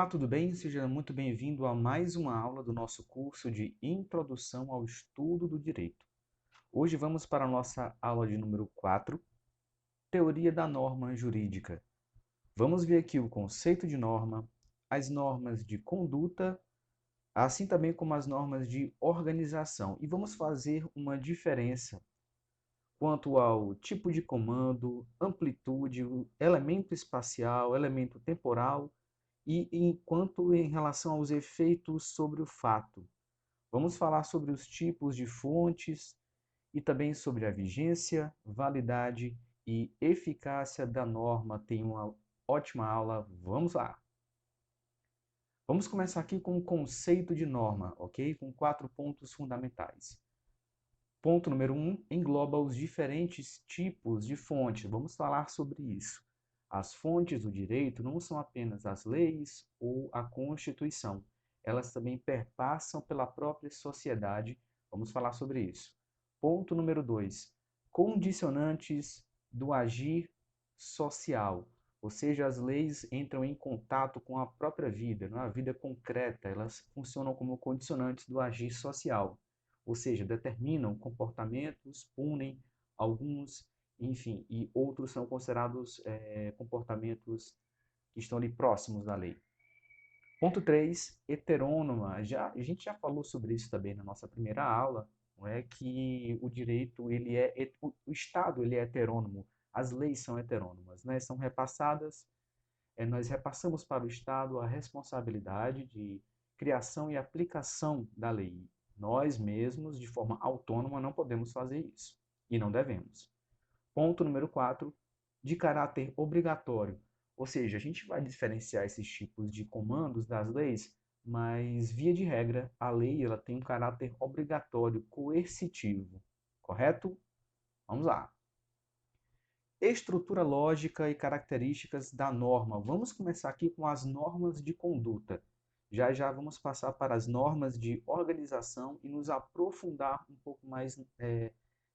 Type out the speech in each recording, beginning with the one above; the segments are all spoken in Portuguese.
Olá, tudo bem? Seja muito bem-vindo a mais uma aula do nosso curso de Introdução ao Estudo do Direito. Hoje vamos para a nossa aula de número 4, Teoria da Norma Jurídica. Vamos ver aqui o conceito de norma, as normas de conduta, assim também como as normas de organização. E vamos fazer uma diferença quanto ao tipo de comando, amplitude, elemento espacial, elemento temporal e enquanto em relação aos efeitos sobre o fato. Vamos falar sobre os tipos de fontes e também sobre a vigência, validade e eficácia da norma. Tem uma ótima aula. Vamos lá! Vamos começar aqui com o conceito de norma, ok? Com 4 pontos fundamentais. Ponto número 1, engloba os diferentes tipos de fonte. Vamos falar sobre isso. As fontes do direito não são apenas as leis ou a Constituição. Elas também perpassam pela própria sociedade. Vamos falar sobre isso. Ponto número 2, condicionantes do agir social. Ou seja, as leis entram em contato com a própria vida, a vida concreta. Elas funcionam como condicionantes do agir social. Ou seja, determinam comportamentos, punem alguns, enfim, e outros são considerados comportamentos que estão ali próximos da lei. Ponto 3, heterônoma. A gente já falou sobre isso também na nossa primeira aula, não é que o direito, o Estado ele é heterônomo, as leis são heterônomas, né? São repassadas, nós repassamos para o Estado a responsabilidade de criação e aplicação da lei. Nós mesmos, de forma autônoma, não podemos fazer isso e não devemos. Ponto número 4, de caráter obrigatório. Ou seja, a gente vai diferenciar esses tipos de comandos das leis, mas, via de regra, a lei ela tem um caráter obrigatório, coercitivo. Correto? Vamos lá. Estrutura lógica e características da norma. Vamos começar aqui com as normas de conduta. Já já vamos passar para as normas de organização e nos aprofundar um pouco mais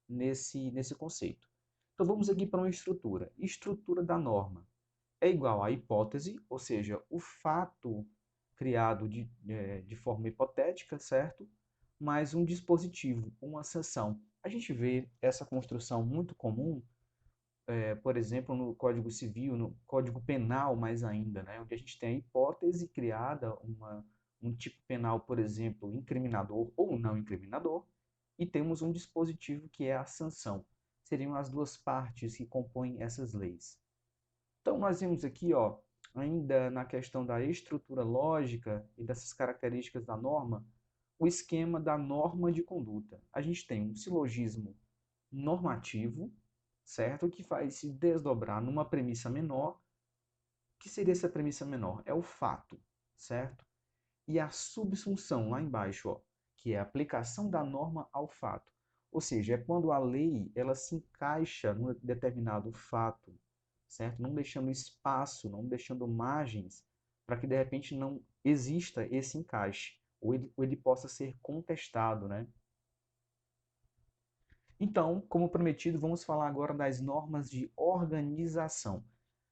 nesse conceito. Então vamos aqui para uma estrutura. Estrutura da norma é igual à hipótese, ou seja, o fato criado de forma hipotética, certo? Mais um dispositivo, uma sanção. A gente vê essa construção muito comum, por exemplo, no Código Civil, no Código Penal mais ainda, né? Onde a gente tem a hipótese criada, um tipo penal, por exemplo, incriminador ou não incriminador, e temos um dispositivo que é a sanção. Seriam as duas partes que compõem essas leis. Então, nós vemos aqui, ó, ainda na questão da estrutura lógica e dessas características da norma, o esquema da norma de conduta. A gente tem um silogismo normativo, certo? Que faz se desdobrar numa premissa menor. O que seria essa premissa menor? É o fato, certo? E a subsunção lá embaixo, ó, que é a aplicação da norma ao fato. Ou seja, é quando a lei ela se encaixa num determinado fato, certo? Não deixando espaço, não deixando margens para que de repente não exista esse encaixe, ou ele possa ser contestado, né? Então, como prometido, vamos falar agora das normas de organização.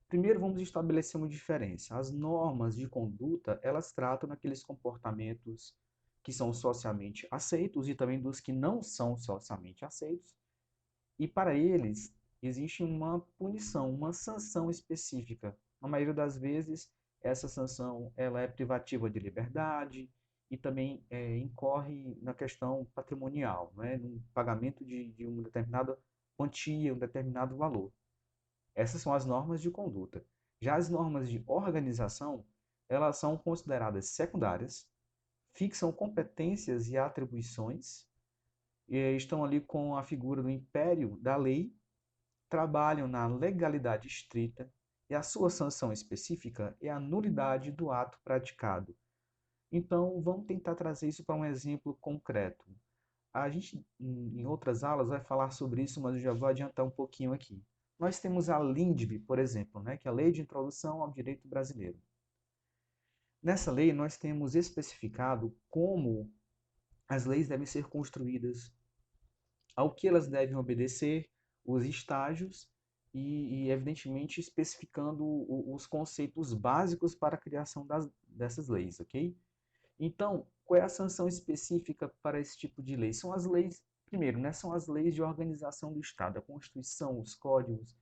Primeiro, vamos estabelecer uma diferença. As normas de conduta, elas tratam daqueles comportamentos que são socialmente aceitos e também dos que não são socialmente aceitos. E para eles, existe uma punição, uma sanção específica. Na maioria das vezes, essa sanção ela é privativa de liberdade e também incorre na questão patrimonial, né? No pagamento de uma determinada quantia, um determinado valor. Essas são as normas de conduta. Já as normas de organização, elas são consideradas secundárias, fixam competências e atribuições, e estão ali com a figura do império da lei, trabalham na legalidade estrita e a sua sanção específica é a nulidade do ato praticado. Então, vamos tentar trazer isso para um exemplo concreto. A gente, em outras aulas, vai falar sobre isso, mas eu já vou adiantar um pouquinho aqui. Nós temos a LINDB, por exemplo, né, que é a Lei de Introdução ao Direito Brasileiro. Nessa lei, nós temos especificado como as leis devem ser construídas, ao que elas devem obedecer, os estágios e evidentemente, especificando os conceitos básicos para a criação dessas leis, ok? Então, qual é a sanção específica para esse tipo de lei? São as leis, primeiro, né, são as leis de organização do Estado, a Constituição, os códigos.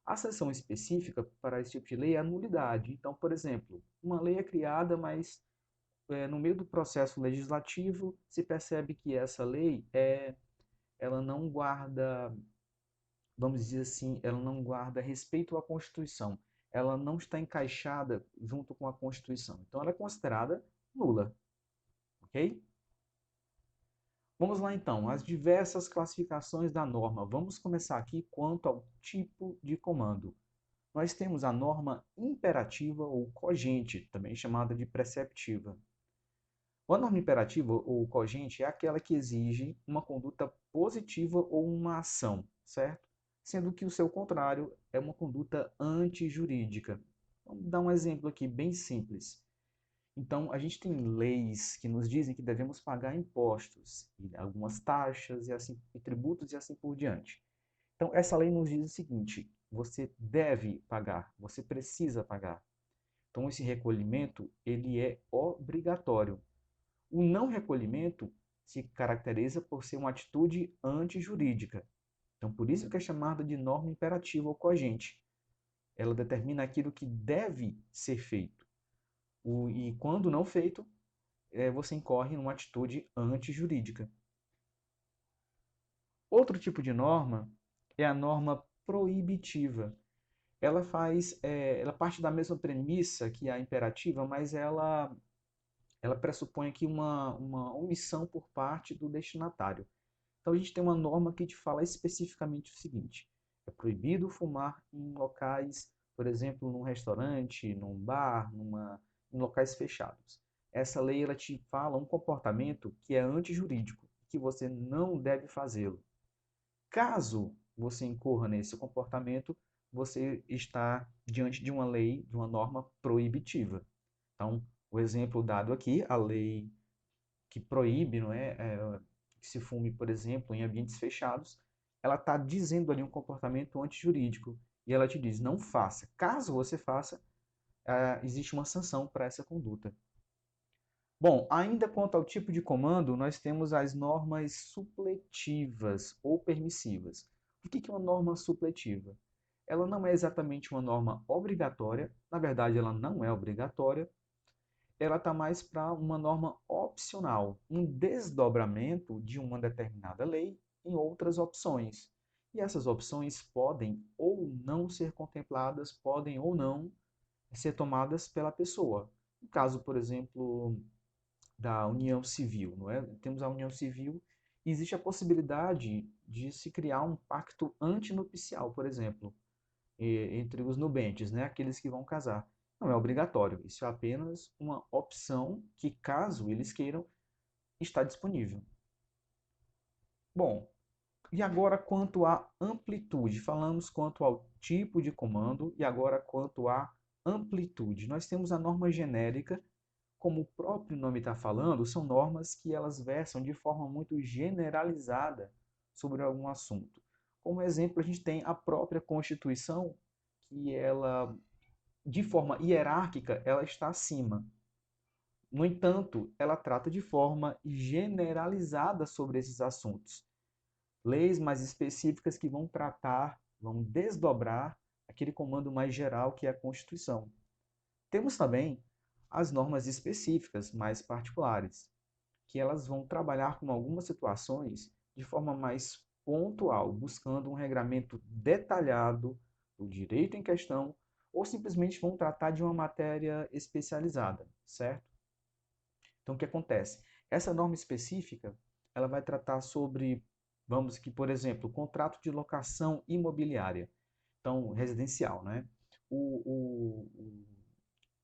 A sanção específica para esse tipo de lei é a nulidade. Então, por exemplo, uma lei é criada, mas no meio do processo legislativo se percebe que essa lei ela não guarda, vamos dizer assim, ela não guarda respeito à Constituição. Ela não está encaixada junto com a Constituição. Então, ela é considerada nula, ok? Vamos lá então, as diversas classificações da norma. Vamos começar aqui quanto ao tipo de comando. Nós temos a norma imperativa ou cogente, também chamada de preceptiva. A norma imperativa ou cogente é aquela que exige uma conduta positiva ou uma ação, certo? Sendo que o seu contrário é uma conduta antijurídica. Vamos dar um exemplo aqui bem simples. Então, a gente tem leis que nos dizem que devemos pagar impostos, e algumas taxas e, assim, e tributos e assim por diante. Então, essa lei nos diz o seguinte: você deve pagar, você precisa pagar. Então, esse recolhimento ele é obrigatório. O não recolhimento se caracteriza por ser uma atitude antijurídica. Então, por isso que é chamada de norma imperativa ou cogente. Ela determina aquilo que deve ser feito. E quando não feito, você incorre numa atitude antijurídica. Outro tipo de norma é a norma proibitiva. Ela parte da mesma premissa que a imperativa, mas ela pressupõe aqui uma omissão por parte do destinatário. Então a gente tem uma norma que te fala especificamente o seguinte: é proibido fumar em locais, por exemplo, num restaurante, num bar, em locais fechados. Essa lei ela te fala um comportamento que é antijurídico, que você não deve fazê-lo. Caso você incorra nesse comportamento, você está diante de uma lei, de uma norma proibitiva. Então, o exemplo dado aqui, a lei que proíbe, não que se fume, por exemplo, em ambientes fechados, ela está dizendo ali um comportamento antijurídico. E ela te diz, não faça. Caso você faça, existe uma sanção para essa conduta. Bom, ainda quanto ao tipo de comando, nós temos as normas supletivas ou permissivas. O que é uma norma supletiva? Ela não é exatamente uma norma obrigatória, na verdade, ela não é obrigatória, ela está mais para uma norma opcional, um desdobramento de uma determinada lei em outras opções. E essas opções podem ou não ser contempladas, podem ou não ser tomadas pela pessoa. No caso, por exemplo, da união civil, não é? Temos a união civil e existe a possibilidade de se criar um pacto antinupcial, por exemplo, entre os nubentes, né? Aqueles que vão casar. Não é obrigatório, isso é apenas uma opção que, caso eles queiram, está disponível. Bom, e agora quanto à amplitude, falamos quanto ao tipo de comando e agora quanto à amplitude. Nós temos a norma genérica, como o próprio nome está falando, são normas que elas versam de forma muito generalizada sobre algum assunto. Como exemplo, a gente tem a própria Constituição, que ela, de forma hierárquica, ela está acima. No entanto, ela trata de forma generalizada sobre esses assuntos. Leis mais específicas que vão tratar, vão desdobrar aquele comando mais geral que é a Constituição. Temos também as normas específicas, mais particulares, que elas vão trabalhar com algumas situações de forma mais pontual, buscando um regramento detalhado do direito em questão, ou simplesmente vão tratar de uma matéria especializada, certo? Então, o que acontece? Essa norma específica, ela vai tratar sobre, vamos que, por exemplo, contrato de locação imobiliária, então, residencial, né?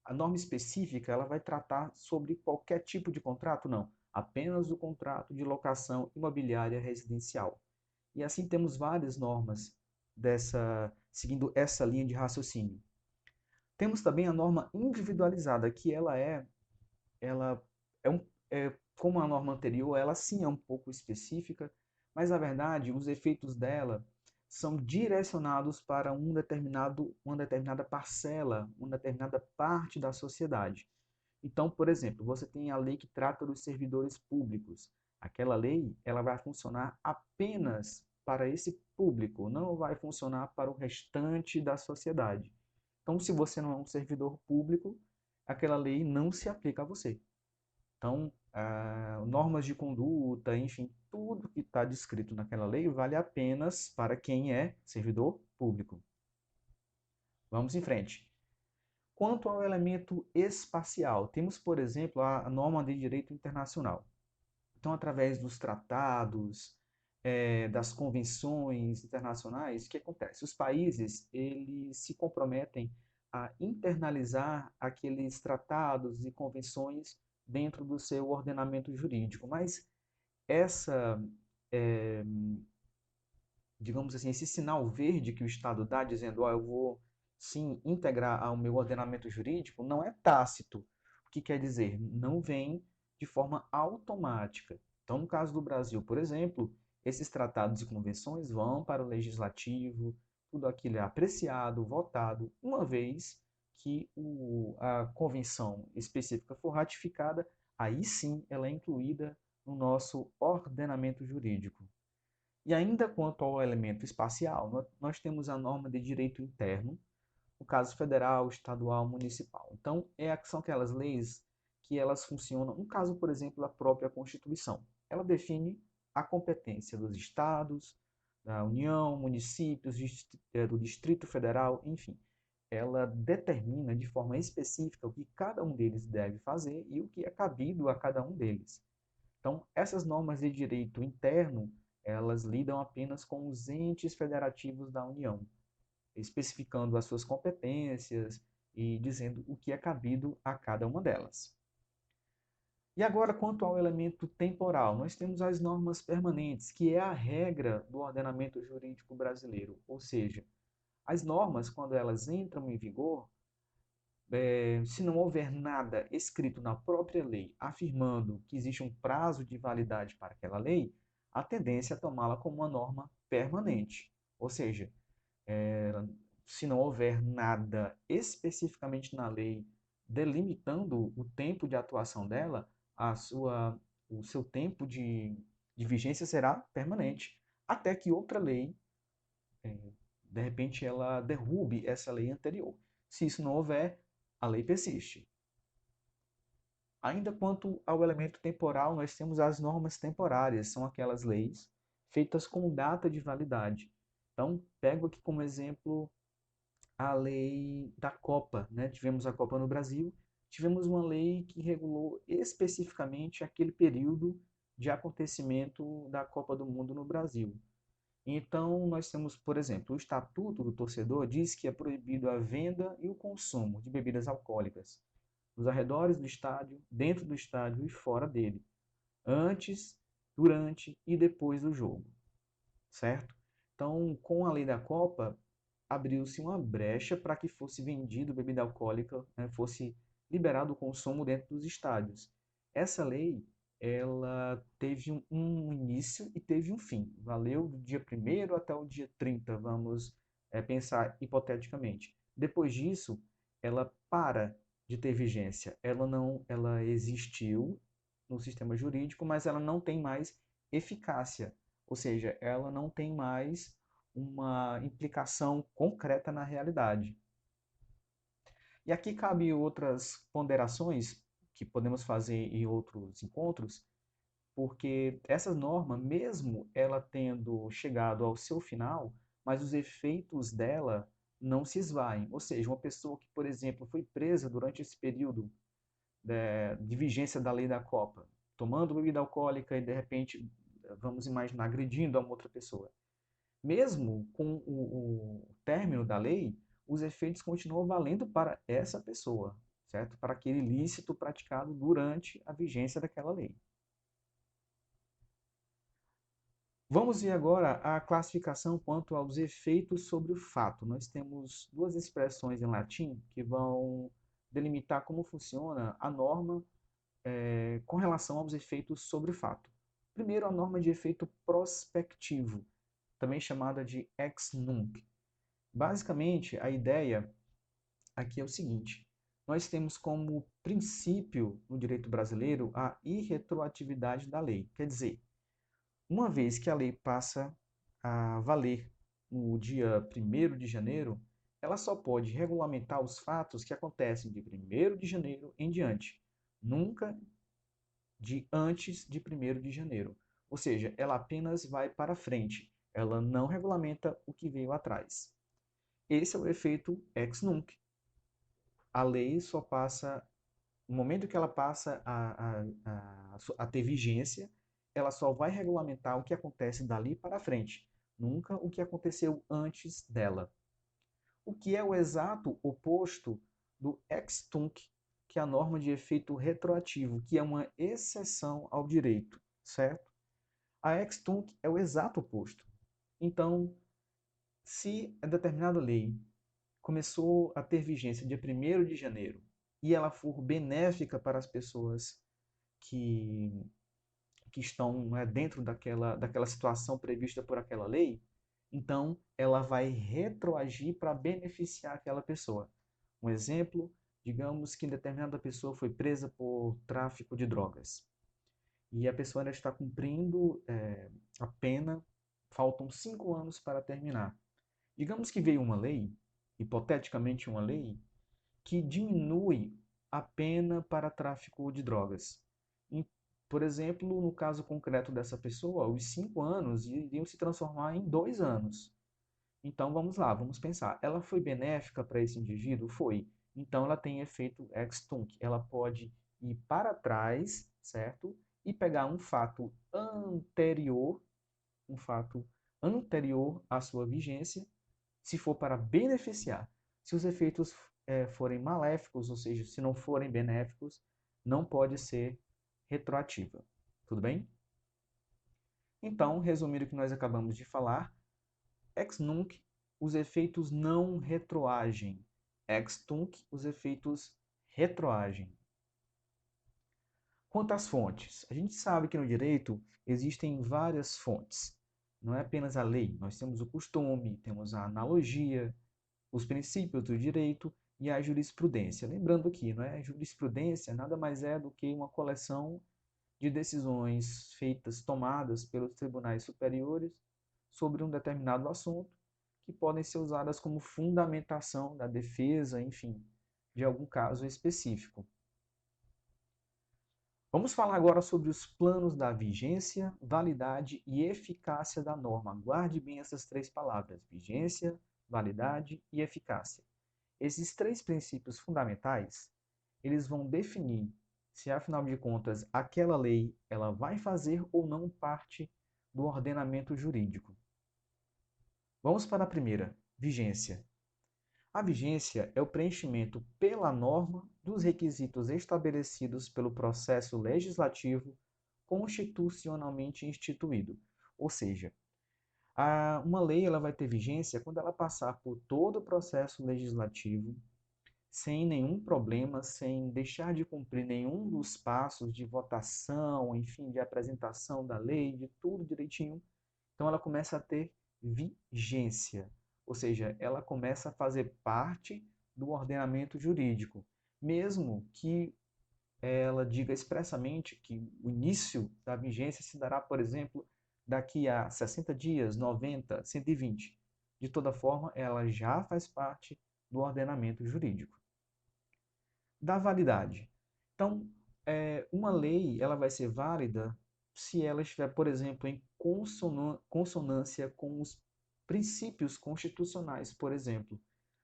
A norma específica, ela vai tratar sobre qualquer tipo de contrato? Não, apenas o contrato de locação imobiliária residencial. E assim temos várias normas seguindo essa linha de raciocínio. Temos também a norma individualizada, que ela como a norma anterior, ela sim é um pouco específica, mas na verdade os efeitos dela são direcionados para uma determinada parcela, uma determinada parte da sociedade. Então, por exemplo, você tem a lei que trata dos servidores públicos. Aquela lei, ela vai funcionar apenas para esse público, não vai funcionar para o restante da sociedade. Então, se você não é um servidor público, aquela lei não se aplica a você. Então, normas de conduta, enfim, tudo que está descrito naquela lei vale apenas para quem é servidor público. Vamos em frente. Quanto ao elemento espacial, temos, por exemplo, a norma de direito internacional. Então, através dos tratados, das convenções internacionais, o que acontece? Os países eles se comprometem a internalizar aqueles tratados e convenções dentro do seu ordenamento jurídico. Mas essa, é, digamos assim, esse sinal verde que o Estado dá, dizendo, eu vou sim integrar ao meu ordenamento jurídico, não é tácito. O que quer dizer? Não vem de forma automática. Então, no caso do Brasil, por exemplo, esses tratados e convenções vão para o legislativo, tudo aquilo é apreciado, votado, uma vez que a convenção específica for ratificada, aí sim ela é incluída no nosso ordenamento jurídico. E ainda quanto ao elemento espacial, nós temos a norma de direito interno, no caso federal, estadual, municipal. Então, são aquelas leis que elas funcionam, no caso, por exemplo, da própria Constituição. Ela define a competência dos estados, da União, municípios, do Distrito Federal, enfim. Ela determina de forma específica o que cada um deles deve fazer e o que é cabido a cada um deles. Então, essas normas de direito interno, elas lidam apenas com os entes federativos da União, especificando as suas competências e dizendo o que é cabido a cada uma delas. E agora, quanto ao elemento temporal, nós temos as normas permanentes, que é a regra do ordenamento jurídico brasileiro, ou seja, as normas, quando elas entram em vigor, se não houver nada escrito na própria lei afirmando que existe um prazo de validade para aquela lei, a tendência é tomá-la como uma norma permanente. Ou seja, se não houver nada especificamente na lei delimitando o tempo de atuação dela, o seu tempo de vigência será permanente, até que outra lei, de repente, ela derrube essa lei anterior. Se isso não houver, a lei persiste. Ainda quanto ao elemento temporal, nós temos as normas temporárias, são aquelas leis feitas com data de validade. Então, pego aqui como exemplo a lei da Copa, né? Tivemos a Copa no Brasil, tivemos uma lei que regulou especificamente aquele período de acontecimento da Copa do Mundo no Brasil. Então, nós temos, por exemplo, o Estatuto do Torcedor diz que é proibido a venda e o consumo de bebidas alcoólicas nos arredores do estádio, dentro do estádio e fora dele, antes, durante e depois do jogo, certo? Então, com a lei da Copa, abriu-se uma brecha para que fosse vendido bebida alcoólica, né, fosse liberado o consumo dentro dos estádios. Essa lei, ela teve um início e teve um fim. Valeu do dia 1º até o dia 30, vamos pensar hipoteticamente. Depois disso, ela para de ter vigência. Ela existiu no sistema jurídico, mas ela não tem mais eficácia. Ou seja, ela não tem mais uma implicação concreta na realidade. E aqui cabe outras ponderações que podemos fazer em outros encontros, porque essa norma, mesmo ela tendo chegado ao seu final, mas os efeitos dela não se esvaem. Ou seja, uma pessoa que, por exemplo, foi presa durante esse período de vigência da lei da Copa, tomando bebida alcoólica e, de repente, vamos imaginar, agredindo a uma outra pessoa. Mesmo com o término da lei, os efeitos continuam valendo para essa pessoa, certo? Para aquele ilícito praticado durante a vigência daquela lei. Vamos ver agora a classificação quanto aos efeitos sobre o fato. Nós temos duas expressões em latim que vão delimitar como funciona a norma com relação aos efeitos sobre o fato. Primeiro, a norma de efeito prospectivo, também chamada de ex nunc. Basicamente, a ideia aqui é o seguinte: nós temos como princípio no direito brasileiro a irretroatividade da lei. Quer dizer, uma vez que a lei passa a valer no dia 1º de janeiro, ela só pode regulamentar os fatos que acontecem de 1º de janeiro em diante, nunca de antes de 1º de janeiro. Ou seja, ela apenas vai para frente, ela não regulamenta o que veio atrás. Esse é o efeito ex nunc. A lei só passa, no momento que ela passa a ter vigência, ela só vai regulamentar o que acontece dali para frente, nunca o que aconteceu antes dela. O que é o exato oposto do ex tunc, que é a norma de efeito retroativo, que é uma exceção ao direito, certo? A ex tunc é o exato oposto. Então, se a determinada lei começou a ter vigência dia 1º de janeiro e ela for benéfica para as pessoas que, que estão, né, dentro daquela situação prevista por aquela lei, então ela vai retroagir para beneficiar aquela pessoa. Um exemplo, digamos que determinada pessoa foi presa por tráfico de drogas e a pessoa ainda está cumprindo a pena, faltam 5 anos para terminar. Digamos que veio uma lei, hipoteticamente uma lei, que diminui a pena para tráfico de drogas. Por exemplo, no caso concreto dessa pessoa, os 5 anos iriam se transformar em 2 anos. Então vamos lá, vamos pensar. Ela foi benéfica para esse indivíduo? Foi. Então ela tem efeito ex tunc. Ela pode ir para trás, certo? E pegar um fato anterior à sua vigência, se for para beneficiar. Se os efeitos forem maléficos, ou seja, se não forem benéficos, não pode ser retroativa. Tudo bem? Então, resumindo o que nós acabamos de falar, ex nunc, os efeitos não retroagem. Ex tunc, os efeitos retroagem. Quanto às fontes, a gente sabe que no direito existem várias fontes. Não é apenas a lei, nós temos o costume, temos a analogia, os princípios do direito e a jurisprudência. Lembrando aqui, não é? A jurisprudência nada mais é do que uma coleção de decisões tomadas pelos tribunais superiores sobre um determinado assunto, que podem ser usadas como fundamentação da defesa, enfim, de algum caso específico. Vamos falar agora sobre os planos da vigência, validade e eficácia da norma. Guarde bem essas 3 palavras: vigência, validade e eficácia. Esses 3 princípios fundamentais, eles vão definir se, afinal de contas, aquela lei ela vai fazer ou não parte do ordenamento jurídico. Vamos para a primeira, vigência. A vigência é o preenchimento pela norma dos requisitos estabelecidos pelo processo legislativo constitucionalmente instituído. Ou seja, uma lei ela vai ter vigência quando ela passar por todo o processo legislativo, sem nenhum problema, sem deixar de cumprir nenhum dos passos de votação, enfim, de apresentação da lei, de tudo direitinho. Então ela começa a ter vigência, ou seja, ela começa a fazer parte do ordenamento jurídico, mesmo que ela diga expressamente que o início da vigência se dará, por exemplo, daqui a 60 dias, 90, 120. De toda forma, ela já faz parte do ordenamento jurídico. Da validade. Então, uma lei ela vai ser válida se ela estiver, por exemplo, em consonância com os princípios constitucionais, por exemplo.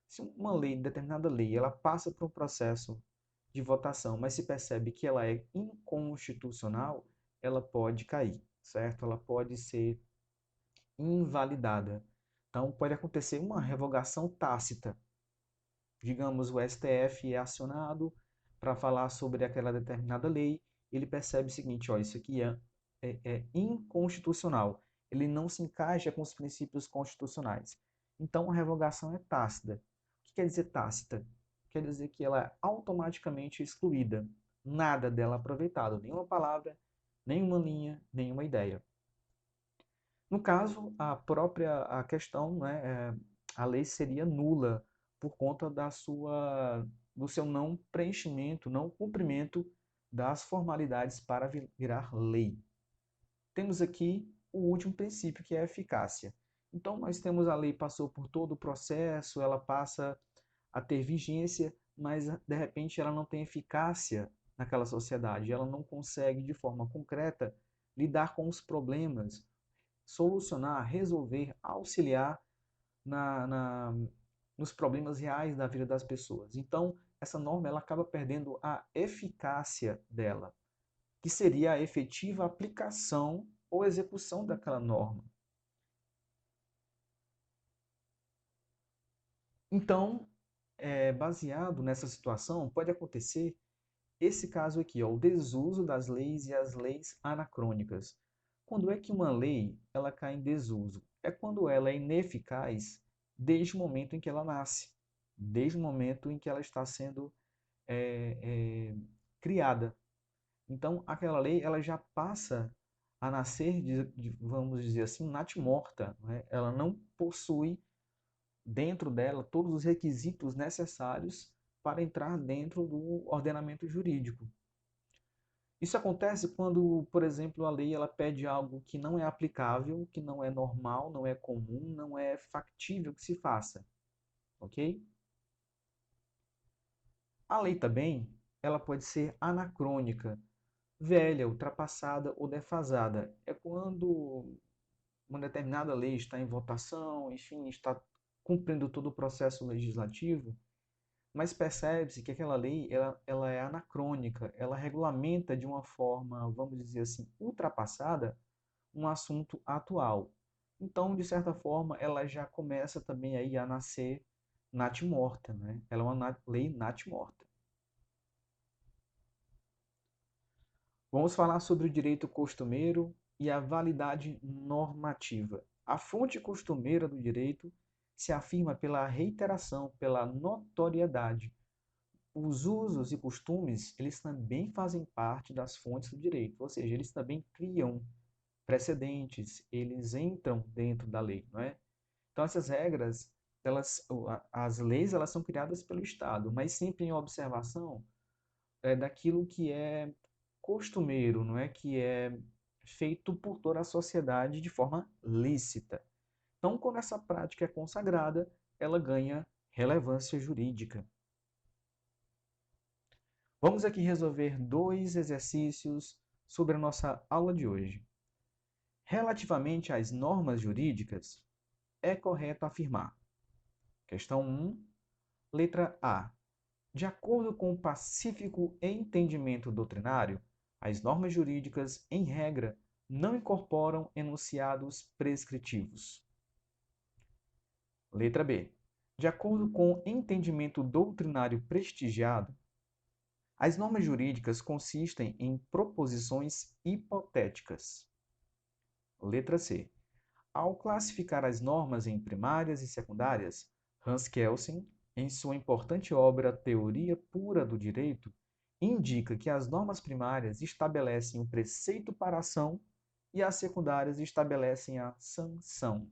Se uma lei, determinada lei, ela passa por um processo de votação, mas se percebe que ela é inconstitucional, ela pode cair, certo? Ela pode ser invalidada. Então, pode acontecer uma revogação tácita. Digamos, o STF é acionado para falar sobre aquela determinada lei, ele percebe o seguinte, ó, isso aqui é inconstitucional, ele não se encaixa com os princípios constitucionais. Então, a revogação é tácita. O que quer dizer tácita? Quer dizer que ela é automaticamente excluída, nada dela aproveitado, nenhuma palavra, nenhuma linha, nenhuma ideia. No caso, a questão, né, a lei seria nula por conta do seu não preenchimento, não cumprimento das formalidades para virar lei. Temos aqui o último princípio, que é a eficácia. Então, nós temos a lei passou por todo o processo, ela passa a ter vigência, mas de repente ela não tem eficácia naquela sociedade, ela não consegue de forma concreta lidar com os problemas, solucionar, resolver, auxiliar na, na, nos problemas reais da vida das pessoas. Então, essa norma ela acaba perdendo a eficácia dela, que seria a efetiva aplicação ou execução daquela norma. Então, baseado nessa situação, pode acontecer esse caso aqui, ó, o desuso das leis e as leis anacrônicas. Quando é que uma lei ela cai em desuso? É quando ela é ineficaz desde o momento em que ela nasce, desde o momento em que ela está sendo é, é, criada. Então, aquela lei ela já passa a nascer, vamos dizer assim, natimorta, né? Ela não possui dentro dela todos os requisitos necessários para entrar dentro do ordenamento jurídico. Isso acontece quando, por exemplo, a lei ela pede algo que não é aplicável, que não é normal, não é comum, não é factível que se faça, ok? A lei também, ela pode ser anacrônica, velha, ultrapassada ou defasada. É quando uma determinada lei está em votação, enfim, está cumprindo todo o processo legislativo, mas percebe-se que aquela lei ela é anacrônica, ela regulamenta de uma forma, vamos dizer assim, ultrapassada um assunto atual. Então, de certa forma, ela já começa também aí a nascer natimorta, né? Ela é uma lei natimorta. Vamos falar sobre o direito costumeiro e a validade normativa. A fonte costumeira do direito se afirma pela reiteração, pela notoriedade. Os usos e costumes, eles também fazem parte das fontes do direito, ou seja, eles também criam precedentes, eles entram dentro da lei, não é? Então essas regras, as leis, elas são criadas pelo Estado, mas sempre em observação daquilo que é costumeiro, não é? Que é feito por toda a sociedade de forma lícita. Então, quando essa prática é consagrada, ela ganha relevância jurídica. Vamos aqui resolver dois exercícios sobre a nossa aula de hoje. Relativamente às normas jurídicas, é correto afirmar. Questão 1, letra A. De acordo com o pacífico entendimento doutrinário, as normas jurídicas, em regra, não incorporam enunciados prescritivos. Letra B. De acordo com o entendimento doutrinário prestigiado, as normas jurídicas consistem em proposições hipotéticas. Letra C. Ao classificar as normas em primárias e secundárias, Hans Kelsen, em sua importante obra Teoria Pura do Direito, indica que as normas primárias estabelecem o preceito para a ação e as secundárias estabelecem a sanção.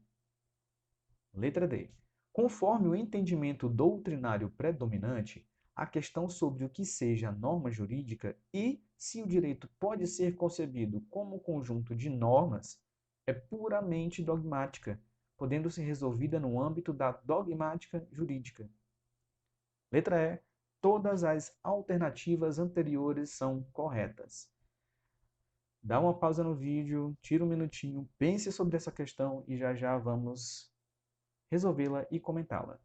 Letra D. Conforme o entendimento doutrinário predominante, a questão sobre o que seja norma jurídica e se o direito pode ser concebido como conjunto de normas é puramente dogmática, podendo ser resolvida no âmbito da dogmática jurídica. Letra E. Todas as alternativas anteriores são corretas. Dá uma pausa no vídeo, tira um minutinho, pense sobre essa questão e já já vamos resolvê-la e comentá-la.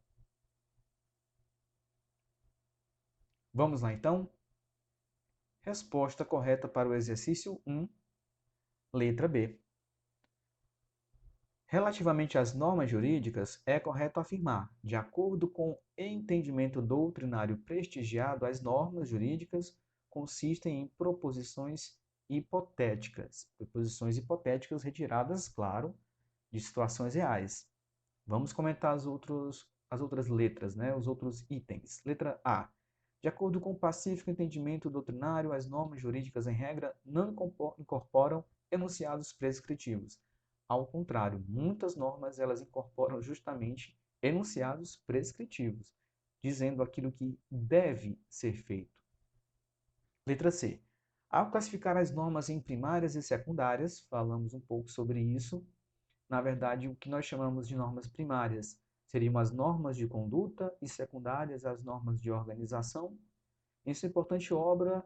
Vamos lá então? Resposta correta para o exercício 1, letra B. Relativamente às normas jurídicas, é correto afirmar, de acordo com o entendimento doutrinário prestigiado, as normas jurídicas consistem em proposições hipotéticas. Proposições hipotéticas retiradas, claro, de situações reais. Vamos comentar as outras letras, né? Os outros itens. Letra A. De acordo com o pacífico entendimento doutrinário, as normas jurídicas, em regra, não incorporam enunciados prescritivos. ao contrário, muitas normas elas incorporam justamente enunciados prescritivos, dizendo aquilo que deve ser feito. Letra C. Ao classificar as normas em primárias e secundárias, falamos um pouco sobre isso. Na verdade, o que nós chamamos de normas primárias seriam as normas de conduta e secundárias as normas de organização. Essa importante obra,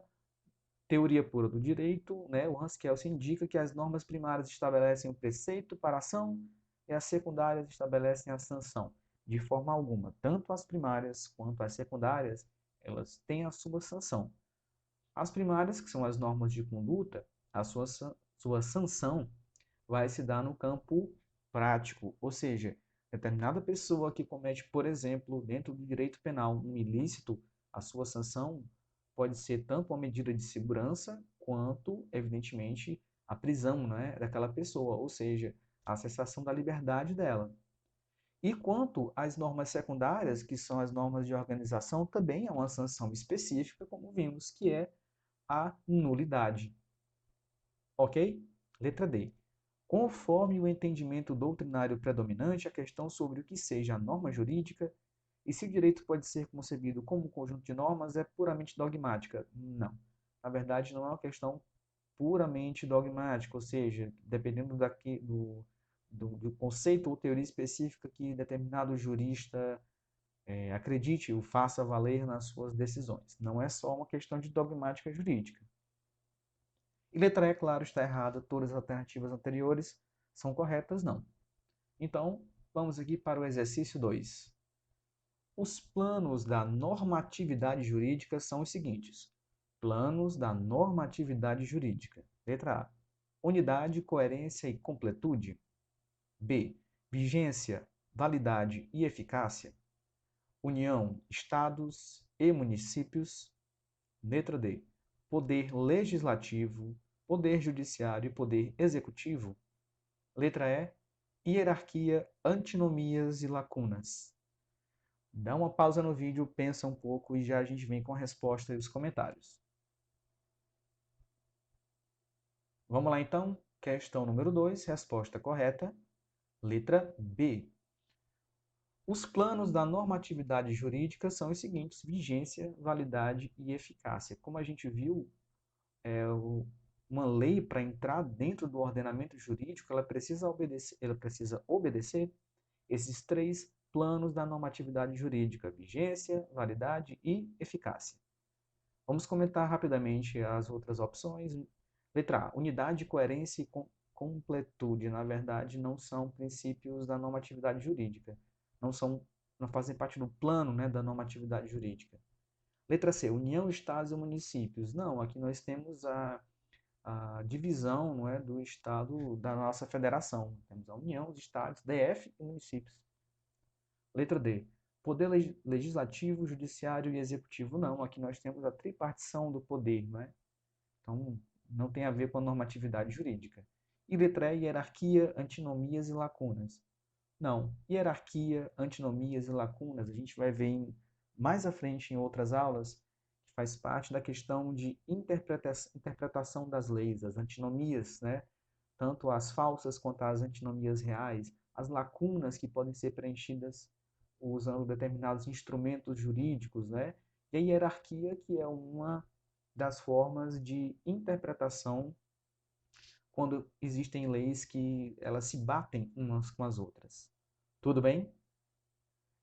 Teoria Pura do Direito, o Hans Kelsen indica que as normas primárias estabelecem o preceito para a ação e as secundárias estabelecem a sanção. De forma alguma, tanto as primárias quanto as secundárias, elas têm a sua sanção. As primárias, que são as normas de conduta, a sua sanção vai se dar no campo prático, ou seja, determinada pessoa que comete, por exemplo, dentro do direito penal, um ilícito, a sua sanção pode ser tanto uma medida de segurança, quanto, evidentemente, a prisão, daquela pessoa, ou seja, a cessação da liberdade dela. E quanto às normas secundárias, que são as normas de organização, também é uma sanção específica, como vimos, que é a nulidade. Ok? Letra D. Conforme o entendimento doutrinário predominante, a questão sobre o que seja a norma jurídica e se o direito pode ser concebido como um conjunto de normas é puramente dogmática. Não. Na verdade, não é uma questão puramente dogmática, ou seja, dependendo do conceito ou teoria específica que determinado jurista acredite ou faça valer nas suas decisões. Não é só uma questão de dogmática jurídica. E letra E, claro, está errada. Todas as alternativas anteriores são corretas, não. Então, vamos aqui para o exercício 2. Os planos da normatividade jurídica são os seguintes. Planos da normatividade jurídica. Letra A. Unidade, coerência e completude. B. Vigência, validade e eficácia. União, estados e municípios. Letra D. Poder legislativo, poder judiciário e poder executivo. Letra E. Hierarquia, antinomias e lacunas. Dá uma pausa no vídeo, pensa um pouco e já a gente vem com a resposta e os comentários. Vamos lá então? Questão número 2, resposta correta. Letra B. Os planos da normatividade jurídica são os seguintes: vigência, validade e eficácia. Como a gente viu, uma lei, para entrar dentro do ordenamento jurídico, ela precisa obedecer esses 3 planos da normatividade jurídica: vigência, validade e eficácia. Vamos comentar rapidamente as outras opções. Letra A. Unidade, coerência e completude. Na verdade, não são princípios da normatividade jurídica. Não fazem parte do plano, da normatividade jurídica. Letra C. União, estados e municípios. Não, aqui nós temos a divisão, do estado da nossa federação. Temos a União, os estados, DF e municípios. Letra D. Poder legislativo, judiciário e executivo. Não, aqui nós temos a tripartição do poder, Então, não tem a ver com a normatividade jurídica. E letra E, hierarquia, antinomias e lacunas. Não, hierarquia, antinomias e lacunas, a gente vai ver mais à frente em outras aulas, que faz parte da questão de interpretação das leis, as antinomias, tanto as falsas quanto as antinomias reais, as lacunas que podem ser preenchidas usando determinados instrumentos jurídicos, e a hierarquia, que é uma das formas de interpretação quando existem leis que elas se batem umas com as outras. Tudo bem?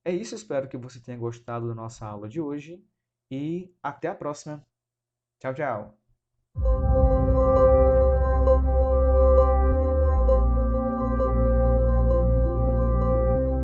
É isso, espero que você tenha gostado da nossa aula de hoje e até a próxima. Tchau, tchau!